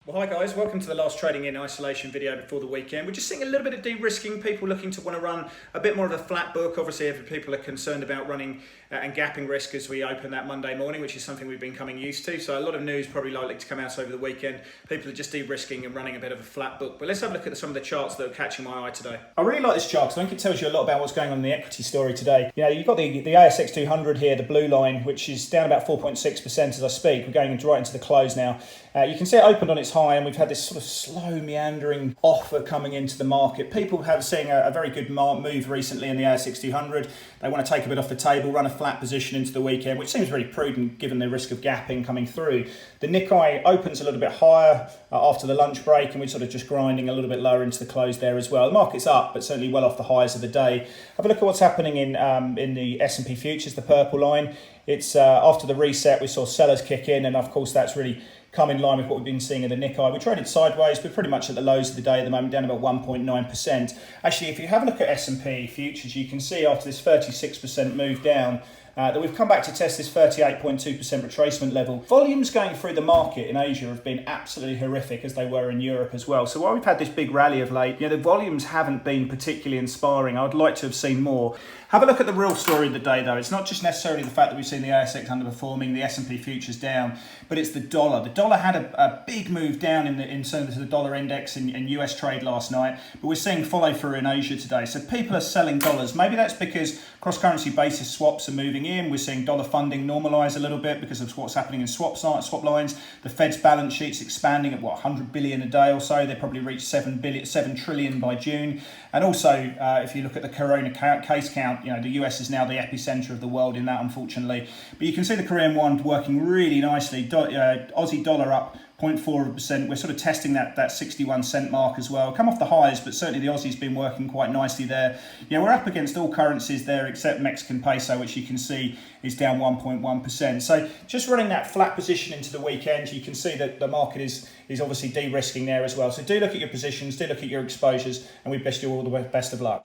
Well, hi guys, welcome to the last trading in isolation video before the weekend. We're just seeing a little bit of de-risking, people looking to want to run a bit more of a flat book. Obviously, every people are concerned about running and gapping risk as we open that Monday morning, which is something we've been coming used to. So a lot of news probably likely to come out over the weekend. People are just de-risking and running a bit of a flat book. But let's have a look at some of the charts that are catching my eye today. I really like this chart because I think it tells you a lot about what's going on in the equity story today. You know, you've got the ASX 200 here, the blue line, which is down about 4.6% as I speak. We're going right into the close now. You can see it opened on its high, and we've had this sort of slow meandering offer coming into the market. People have seen a very good move recently in the ASX 200. They want to take a bit off the table, run a flat position into the weekend, which seems very prudent given the risk of gapping coming through. The Nikkei opens a little bit higher after the lunch break, and we're sort of just grinding a little bit lower into the close there as well. The market's up, but certainly well off the highs of the day. Have a look at what's happening in the S&P futures, the purple line. It's after the reset, we saw sellers kick in, and of course that's really come in line with what we've been seeing in the Nikkei. We traded sideways. We're pretty much at the lows of the day at the moment, down about 1.9%. Actually, if you have a look at S&P futures, you can see after this 36% move down, that we've come back to test this 38.2% retracement level. Volumes going through the market in Asia have been absolutely horrific, as they were in Europe as well. So while we've had this big rally of late, the volumes haven't been particularly inspiring. I would like to have seen more. Have a look at the real story of the day, though. It's not just necessarily the fact that we've seen the ASX underperforming, the S&P futures down, but it's the dollar. The dollar had a big move down in terms of the dollar index in US trade last night, but we're seeing follow through in Asia today. So people are selling dollars. Maybe that's because cross-currency basis swaps are moving in. We're seeing dollar funding normalise a little bit because of what's happening in swap lines. The Fed's balance sheet's expanding at 100 billion a day or so. They probably reach 7 trillion by June. And also, if you look at the corona case count, the US is now the epicenter of the world in that, unfortunately. But you can see the Korean won working really nicely. Aussie dollar up 0.4%. We're sort of testing that 61 cent mark as well. Come off the highs, but certainly the Aussie's been working quite nicely there. We're up against all currencies there except Mexican peso, which you can see is down 1.1%. So just running that flat position into the weekend, you can see that the market is obviously de-risking there as well. So do look at your positions, do look at your exposures, and we wish you all the best of luck.